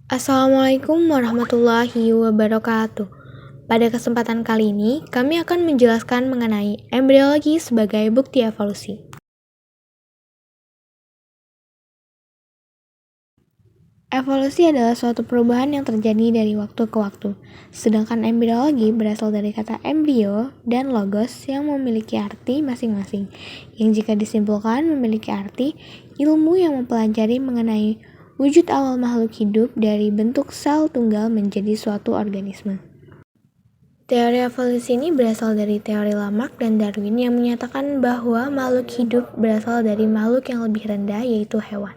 Assalamualaikum warahmatullahi wabarakatuh. Pada kesempatan kali ini, kami akan menjelaskan mengenai embriologi sebagai bukti evolusi. Evolusi adalah suatu perubahan yang terjadi dari waktu ke waktu, sedangkan embriologi berasal dari kata embrio dan logos yang memiliki arti masing-masing, yang jika disimpulkan memiliki arti ilmu yang mempelajari mengenai wujud awal makhluk hidup dari bentuk sel tunggal menjadi suatu organisme. Teori evolusi ini berasal dari teori Lamarck dan Darwin yang menyatakan bahwa makhluk hidup berasal dari makhluk yang lebih rendah, yaitu hewan.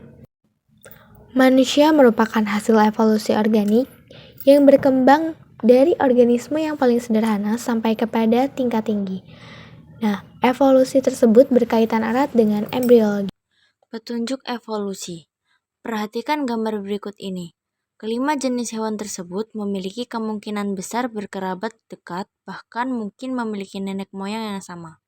Manusia merupakan hasil evolusi organik yang berkembang dari organisme yang paling sederhana sampai kepada tingkat tinggi. Nah, evolusi tersebut berkaitan erat dengan embriologi. Petunjuk evolusi. Perhatikan gambar berikut ini. Kelima jenis hewan tersebut memiliki kemungkinan besar berkerabat dekat, bahkan mungkin memiliki nenek moyang yang sama.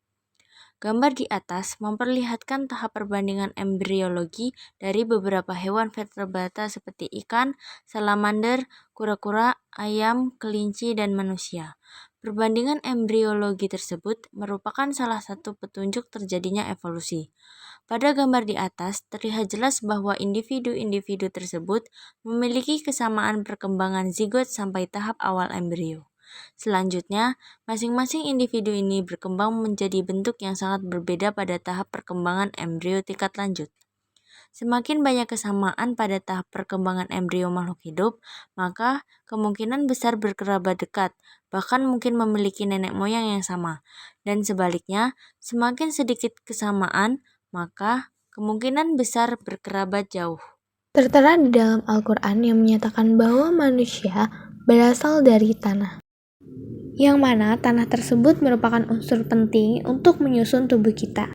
Gambar di atas memperlihatkan tahap perbandingan embriologi dari beberapa hewan vertebrata seperti ikan, salamander, kura-kura, ayam, kelinci, dan manusia. Perbandingan embriologi tersebut merupakan salah satu petunjuk terjadinya evolusi. Pada gambar di atas, terlihat jelas bahwa individu-individu tersebut memiliki kesamaan perkembangan zigot sampai tahap awal embrio. Selanjutnya, masing-masing individu ini berkembang menjadi bentuk yang sangat berbeda pada tahap perkembangan embrio tingkat lanjut. Semakin banyak kesamaan pada tahap perkembangan embrio makhluk hidup, maka kemungkinan besar berkerabat dekat, bahkan mungkin memiliki nenek moyang yang sama. Dan sebaliknya, semakin sedikit kesamaan, maka kemungkinan besar berkerabat jauh. Tertera di dalam Al-Quran yang menyatakan bahwa manusia berasal dari tanah, yang mana tanah tersebut merupakan unsur penting untuk menyusun tubuh kita.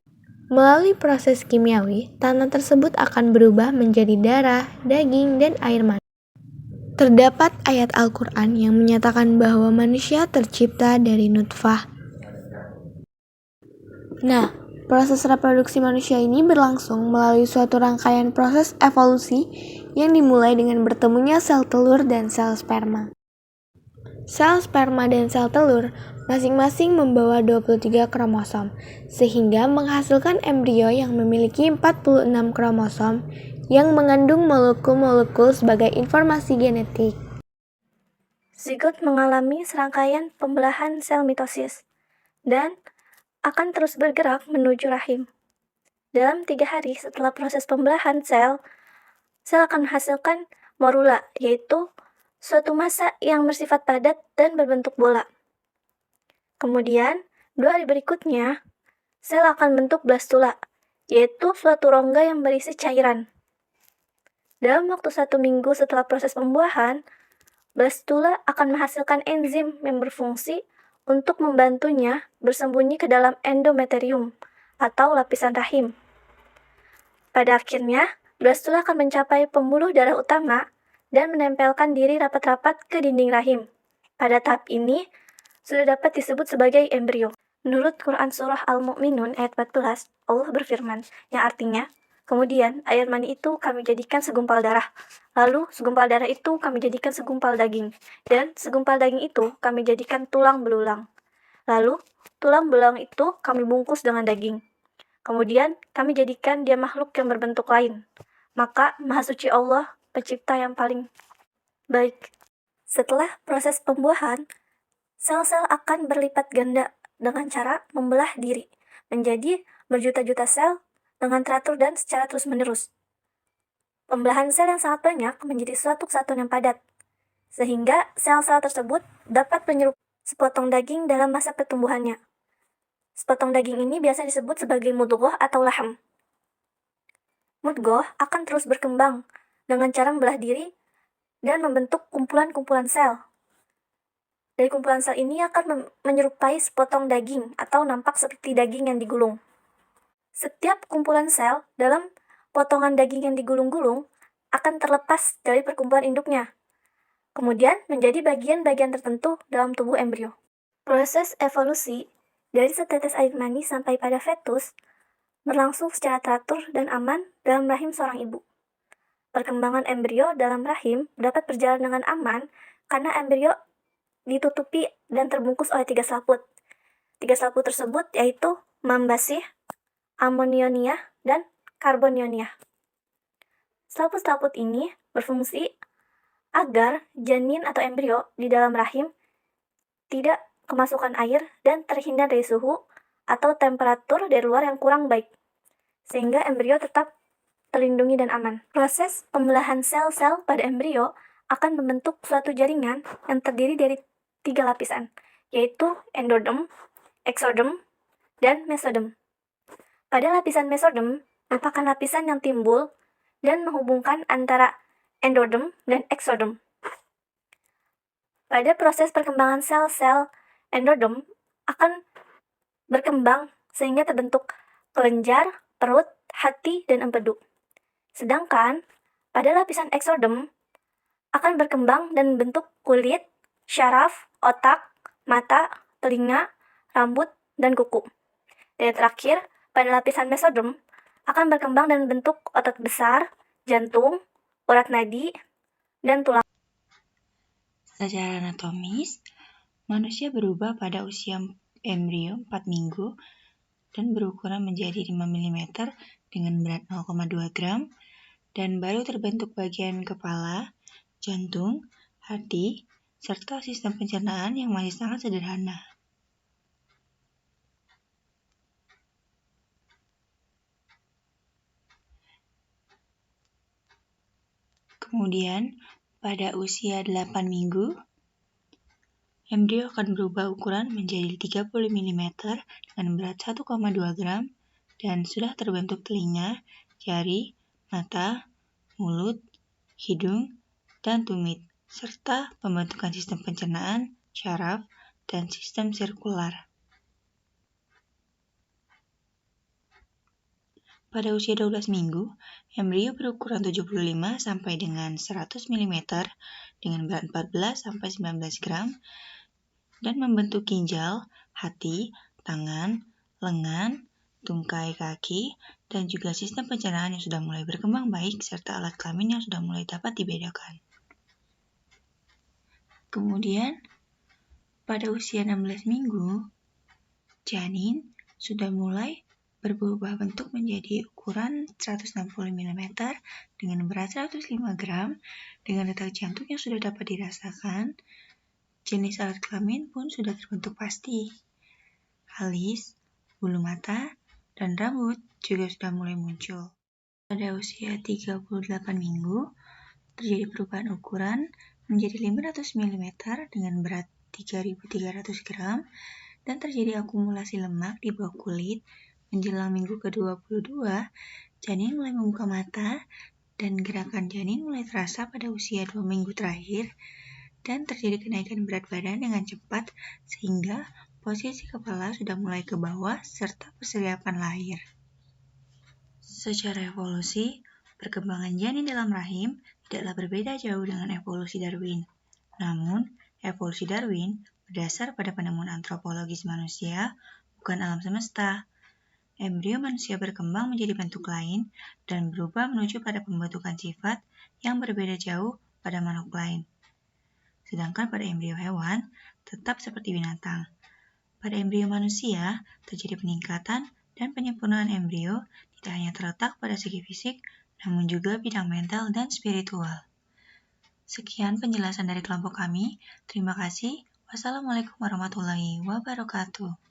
Melalui proses kimiawi, tanah tersebut akan berubah menjadi darah, daging, dan air mani. Terdapat ayat Al-Quran yang menyatakan bahwa manusia tercipta dari nutfah. Nah, proses reproduksi manusia ini berlangsung melalui suatu rangkaian proses evolusi yang dimulai dengan bertemunya sel telur dan sel sperma. Sel sperma dan sel telur masing-masing membawa 23 kromosom, sehingga menghasilkan embrio yang memiliki 46 kromosom yang mengandung molekul-molekul sebagai informasi genetik. Zigot mengalami serangkaian pembelahan sel mitosis dan akan terus bergerak menuju rahim. Dalam 3 hari setelah proses pembelahan sel akan menghasilkan morula, yaitu suatu massa yang bersifat padat dan berbentuk bola. Kemudian, 2 hari berikutnya, sel akan bentuk blastula, yaitu suatu rongga yang berisi cairan. Dalam waktu 1 minggu setelah proses pembuahan, blastula akan menghasilkan enzim yang berfungsi untuk membantunya bersembunyi ke dalam endometrium atau lapisan rahim. Pada akhirnya, blastula akan mencapai pembuluh darah utama dan menempelkan diri rapat-rapat ke dinding rahim. Pada tahap ini, sudah dapat disebut sebagai embrio. Menurut Quran Surah Al-Mu'minun ayat 14, Allah berfirman, yang artinya, kemudian air mani itu kami jadikan segumpal darah. Lalu segumpal darah itu kami jadikan segumpal daging. Dan segumpal daging itu kami jadikan tulang belulang. Lalu tulang belulang itu kami bungkus dengan daging. Kemudian kami jadikan dia makhluk yang berbentuk lain. Maka Maha Suci Allah, pencipta yang paling baik. Setelah proses pembuahan, sel-sel akan berlipat ganda dengan cara membelah diri menjadi berjuta-juta sel dengan teratur dan secara terus-menerus. Pembelahan sel yang sangat banyak menjadi suatu kesatuan yang padat, sehingga sel-sel tersebut dapat menyerupai sepotong daging dalam masa pertumbuhannya. Sepotong daging ini biasa disebut sebagai mudghah atau laham. Mudghah akan terus berkembang dengan cara membelah diri dan membentuk kumpulan-kumpulan sel. Dari kumpulan sel ini akan menyerupai sepotong daging atau nampak seperti daging yang digulung. Setiap kumpulan sel dalam potongan daging yang digulung-gulung akan terlepas dari perkumpulan induknya, kemudian menjadi bagian-bagian tertentu dalam tubuh embrio. Proses evolusi dari setetes air mani sampai pada fetus berlangsung secara teratur dan aman dalam rahim seorang ibu. perkembangan embrio dalam rahim dapat berjalan dengan aman karena embrio ditutupi dan terbungkus oleh 3 selaput. 3 selaput tersebut yaitu Mambasih, Amonionia, dan Carbonionia. Selaput-selaput ini berfungsi agar janin atau embrio di dalam rahim tidak kemasukan air dan terhindar dari suhu atau temperatur dari luar yang kurang baik, sehingga embrio tetap terlindungi dan aman. Proses pembelahan sel-sel pada embrio akan membentuk suatu jaringan yang terdiri dari 3 lapisan, yaitu endoderm, exoderm, dan mesoderm. Pada lapisan mesoderm merupakan lapisan yang timbul dan menghubungkan antara endoderm dan exoderm. Pada proses perkembangan sel-sel, endoderm akan berkembang sehingga terbentuk kelenjar, perut, hati, dan empedu. Sedangkan pada lapisan exoderm akan berkembang dan membentuk kulit, syaraf, otak, mata, telinga, rambut, dan kuku. Dan terakhir, pada lapisan mesoderm akan berkembang dan membentuk otot besar, jantung, urat nadi, dan tulang. Secara anatomis, manusia berubah pada usia embrio 4 minggu dan berukuran menjadi 5 mm dengan berat 0,2 gram dan baru terbentuk bagian kepala, jantung, hati, serta sistem pencernaan yang masih sangat sederhana. Kemudian, pada usia 8 minggu, embrio akan berubah ukuran menjadi 30 mm dengan berat 1,2 gram dan sudah terbentuk telinga, jari, mata, mulut, hidung, dan tumit, serta pembentukan sistem pencernaan, syaraf, dan sistem sirkular. Pada usia 12 minggu, embrio berukuran 75 sampai dengan 100 mm dengan berat 14 sampai 19 gram dan membentuk ginjal, hati, tangan, lengan, tungkai kaki, dan juga sistem pencernaan yang sudah mulai berkembang baik serta alat kelamin yang sudah mulai dapat dibedakan. Kemudian, pada usia 16 minggu, janin sudah mulai berubah bentuk menjadi ukuran 160 mm dengan berat 105 gram dengan detak jantung yang sudah dapat dirasakan. Jenis alat kelamin pun sudah terbentuk pasti. Alis, bulu mata, dan rambut juga sudah mulai muncul. Pada usia 38 minggu, terjadi perubahan ukuran menjadi 500 mm dengan berat 3.300 gram dan terjadi akumulasi lemak di bawah kulit. Menjelang minggu ke-22, janin mulai membuka mata dan gerakan janin mulai terasa pada usia 2 minggu terakhir dan terjadi kenaikan berat badan dengan cepat sehingga posisi kepala sudah mulai ke bawah serta persiapan lahir. Secara evolusi, perkembangan janin dalam rahim tidaklah berbeda jauh dengan evolusi Darwin. Namun, evolusi Darwin berdasar pada penemuan antropologis manusia, bukan alam semesta. Embrio manusia berkembang menjadi bentuk lain dan berubah menuju pada pembentukan sifat yang berbeda jauh pada makhluk lain. Sedangkan pada embrio hewan, tetap seperti binatang. Pada embrio manusia, terjadi peningkatan dan penyempurnaan embrio tidak hanya terletak pada segi fisik, namun juga bidang mental dan spiritual. Sekian penjelasan dari kelompok kami. Terima kasih. Wassalamualaikum warahmatullahi wabarakatuh.